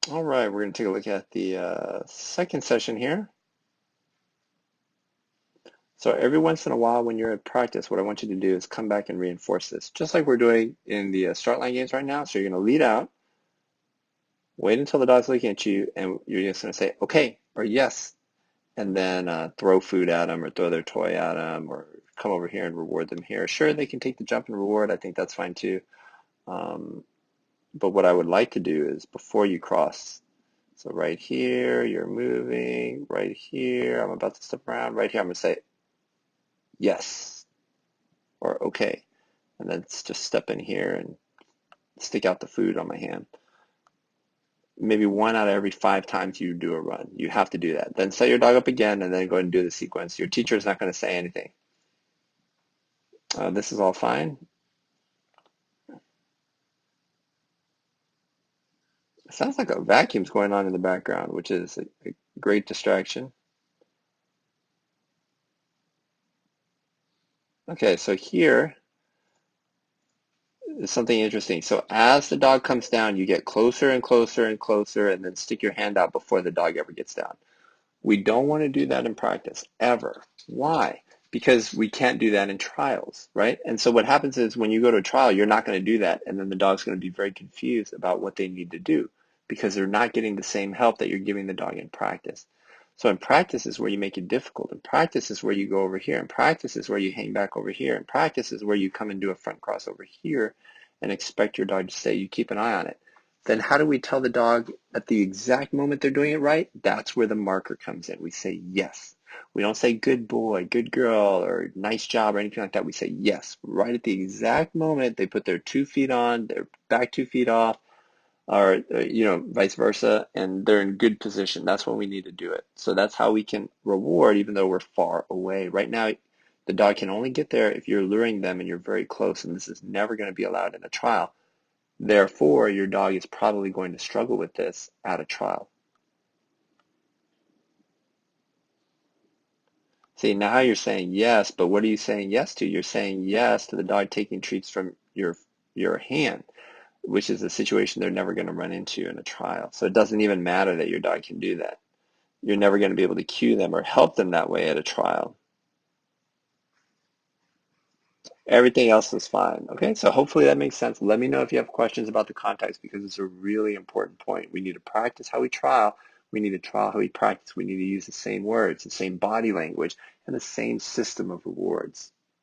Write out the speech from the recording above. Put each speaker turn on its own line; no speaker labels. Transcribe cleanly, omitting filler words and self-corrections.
All right, we're going to take a look at the second session here. So every once in a while when you're at practice, what I want you to do is come back and reinforce this, just like we're doing in the start line games right now. So you're going to lead out, wait until the dog's looking at you, and you're just going to say, okay, or yes, and then throw food at them or throw their toy at them or come over here and reward them here. Sure, they can take the jump and reward. I think that's fine too. Um, but what I would like to do is before you cross, so right here, you're moving. Right here, I'm about to step around. Right here, I'm going to say yes or okay. And then just step in here and stick out the food on my hand. Maybe 1 out of every 5 times you do a run. You have to do that. Then set your dog up again and then go ahead and do the sequence. Your teacher is not going to say anything. This is all fine. It sounds like a vacuum's going on in the background, which is a great distraction. Okay, so here is something interesting. So as the dog comes down, you get closer and closer and closer, and then stick your hand out before the dog ever gets down. We don't want to do that in practice, ever. Why? Because we can't do that in trials, right? And so what happens is when you go to a trial, you're not going to do that, and then the dog's going to be very confused about what they need to do because they're not getting the same help that you're giving the dog in practice. So in practice is where you make it difficult. In practice is where you go over here. In practice is where you hang back over here. In practice is where you come and do a front cross over here and expect your dog to stay. You keep an eye on it. Then how do we tell the dog at the exact moment they're doing it right? That's where the marker comes in. We say yes. We don't say good boy, good girl, or nice job, or anything like that. We say yes. Right at the exact moment they put their 2 feet on, their back 2 feet off, or vice versa, and they're in good position. That's when we need to do it. So that's how we can reward even though we're far away. Right now, the dog can only get there if you're luring them and you're very close, and this is never going to be allowed in a trial. Therefore, your dog is probably going to struggle with this at a trial. See, now you're saying yes, but what are you saying yes to? You're saying yes to the dog taking treats from your hand, which is a situation they're never going to run into in a trial. So it doesn't even matter that your dog can do that. You're never going to be able to cue them or help them that way at a trial. Everything else is fine. Okay, so hopefully that makes sense. Let me know if you have questions about the context because it's a really important point. We need to practice how we trial. We need to trial how we practice. We need to use the same words, the same body language, and the same system of rewards.